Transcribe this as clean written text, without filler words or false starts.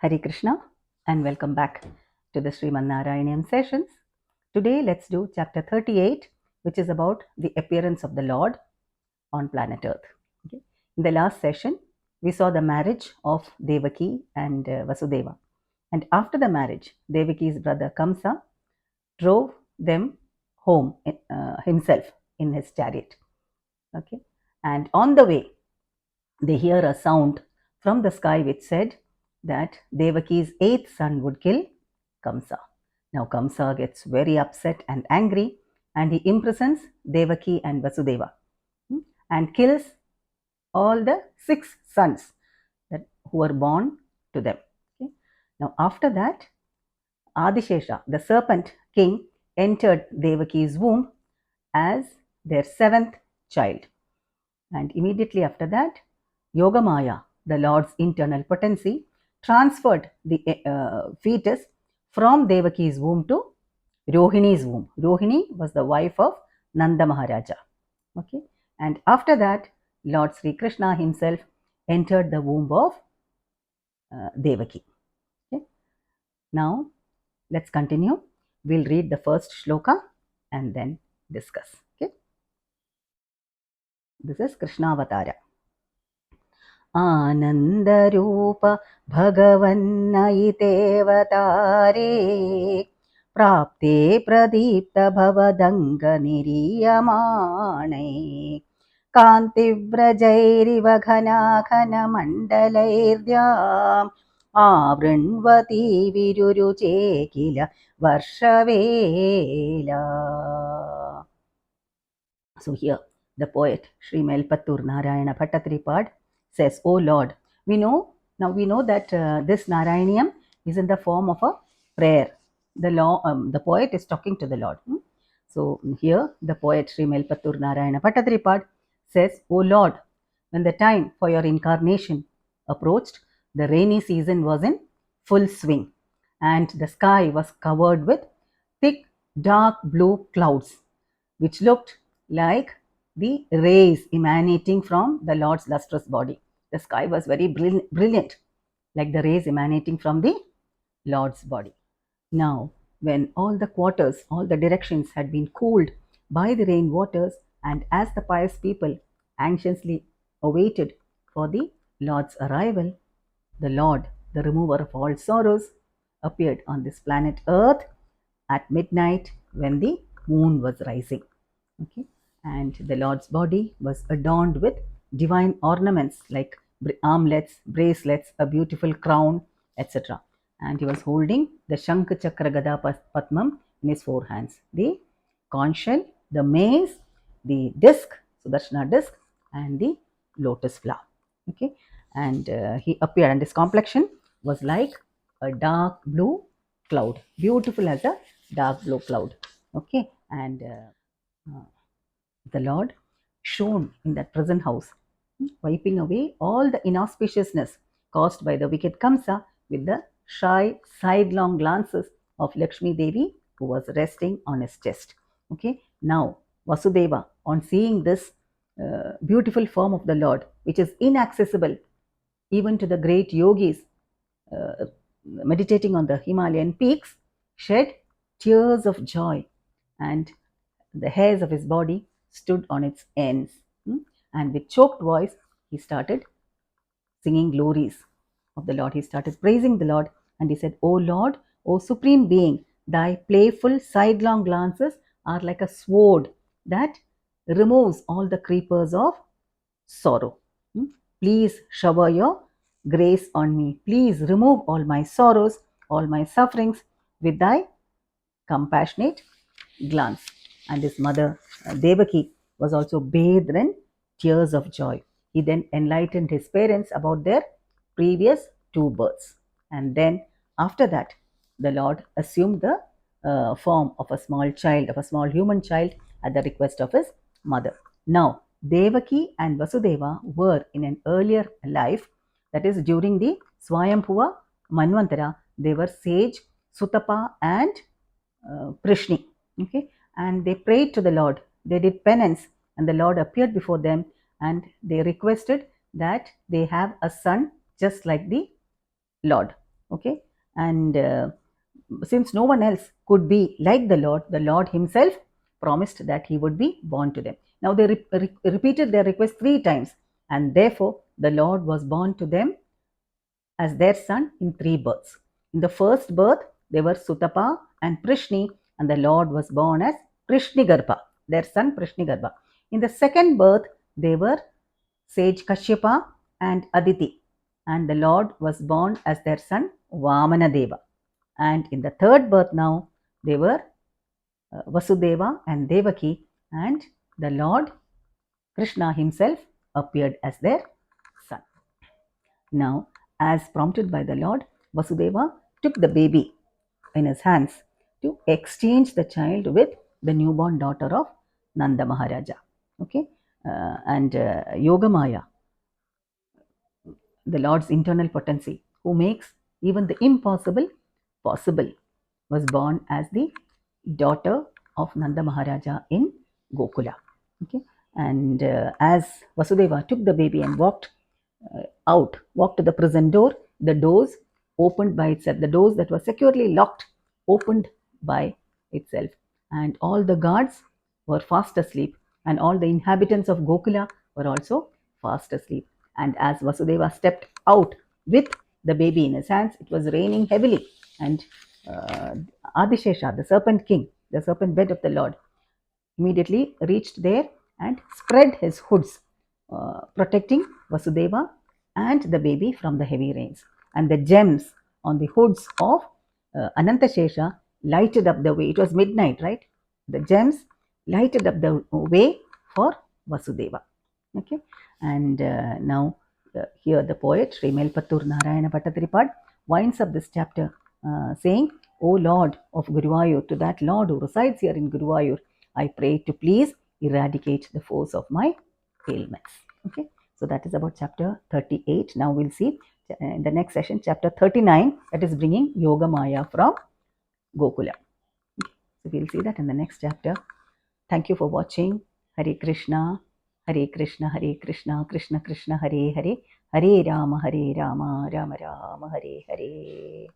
Hare Krishna and welcome back to the Sriman Narayaneeyam sessions. Today let's do chapter 38, which is about the appearance of the Lord on planet Earth. Okay. In the last session, we saw the marriage of Devaki and Vasudeva. And after the marriage, Devaki's brother Kamsa drove them home himself in his chariot. Okay. And on the way, they hear a sound from the sky which said that Devaki's eighth son would kill Kamsa. Now Kamsa gets very upset and angry and he imprisons Devaki and Vasudeva and kills all the 6 sons who were born to them. Okay. Now after that, Adishesha, the serpent king, entered Devaki's womb as their 7th child. And immediately after that, Yogamaya, the Lord's internal potency, transferred the fetus from Devaki's womb to Rohini's womb. Rohini was the wife of Nanda Maharaja. Okay, and after that, Lord Sri Krishna himself entered the womb of Devaki. Okay. Now, let's continue. We'll read the first shloka and then discuss. Okay. This is Krishnavataram. आनन्दरूप भगवन्नयितेवतारे प्राप्ते प्रदीप्तभवदङ्गनिरीयमाणे कान्तिव्रजैरिव घनाघनमण्डलैर्द्याम् आवृण्वती विरुरुचे किल वर्षवेला. So here the poet Sri Melpattur Narayana Bhattatripad says, "O Lord, we know that this Narayaneeyam is in the form of a prayer. The poet is talking to the Lord. So here the poet Sri Melpattur Narayana Bhattatripad says, O Lord, when the time for your incarnation approached, the rainy season was in full swing and the sky was covered with thick dark blue clouds which looked like the rays emanating from the Lord's lustrous body. The sky was very brilliant, like the rays emanating from the Lord's body. Now, when all the quarters, all the directions had been cooled by the rain waters, and as the pious people anxiously awaited for the Lord's arrival, the Lord, the remover of all sorrows, appeared on this planet Earth at midnight when the moon was rising. Okay. And the Lord's body was adorned with divine ornaments like armlets, bracelets, a beautiful crown, etc. And he was holding the Shankh Chakra Gada Padmam in his 4 hands. The conch shell, the mace, the disc, Sudarshana disc, and the lotus flower. Okay. And he appeared, and his complexion was like a dark blue cloud, beautiful as a dark blue cloud. Okay. And the Lord shone in that present house, wiping away all the inauspiciousness caused by the wicked Kamsa with the shy sidelong glances of Lakshmi Devi, who was resting on his chest. Okay. Now Vasudeva, on seeing this beautiful form of the Lord, which is inaccessible even to the great yogis meditating on the Himalayan peaks, shed tears of joy, and the hairs of his body stood on its ends. And with choked voice, he started singing glories of the Lord. He started praising the Lord and he said, O Lord, O Supreme Being, thy playful sidelong glances are like a sword that removes all the creepers of sorrow. Please shower your grace on me. Please remove all my sorrows, all my sufferings with thy compassionate glance. And his mother Devaki was also bathed in tears of joy. He then enlightened his parents about their previous 2 births. And then after that, the Lord assumed the form of a small child, of a small human child, at the request of his mother. Now, Devaki and Vasudeva were in an earlier life, that is during the Swayambhuva Manvantara, they were sage Sutapa and Prishni. Okay. And they prayed to the Lord. They did penance, and the Lord appeared before them, and they requested that they have a son just like the Lord. Okay, and since no one else could be like the Lord himself promised that he would be born to them. Now they repeated their request 3 times, and therefore the Lord was born to them as their son in 3 births. In the first birth, they were Sutapa and Prishni, and the Lord was born as Prishnigarbha, their son Prishnigarbha. In the second birth, they were sage Kashyapa and Aditi, and the Lord was born as their son Vamanadeva. And in the third birth now, they were Vasudeva and Devaki, and the Lord Krishna himself appeared as their son. Now, as prompted by the Lord, Vasudeva took the baby in his hands to exchange the child with the newborn daughter of Nanda Maharaja. Okay, and Yogamaya, the Lord's internal potency, who makes even the impossible possible, was born as the daughter of Nanda Maharaja in Gokula. Okay, and as Vasudeva took the baby and walked to the prison door, the doors opened by itself. The doors that were securely locked opened by itself, and all the guards were fast asleep, and all the inhabitants of Gokula were also fast asleep. And as Vasudeva stepped out with the baby in his hands, it was raining heavily, and uh, Adishesha, the serpent king, the serpent bed of the Lord, immediately reached there and spread his hoods, protecting Vasudeva and the baby from the heavy rains. And the gems on the hoods of Anantashesha lighted up the way. It was midnight, right? The gems lighted up the way for Vasudeva. Okay, and now here the poet Sriman Narayana Bhattatiripad winds up this chapter saying, O Lord of Guruvayur, to that Lord who resides here in Guruvayur, I pray to please eradicate the force of my ailments. Okay, so that is about chapter 38. Now we'll see in the next session chapter 39, that is bringing Yoga Maya from Gokula. So we'll see that in the next chapter. Thank you for watching. Hare Krishna, Hare Krishna, Hare Krishna, Krishna Krishna, Hare Hare, Hare Rama, Rama Rama, Hare Hare.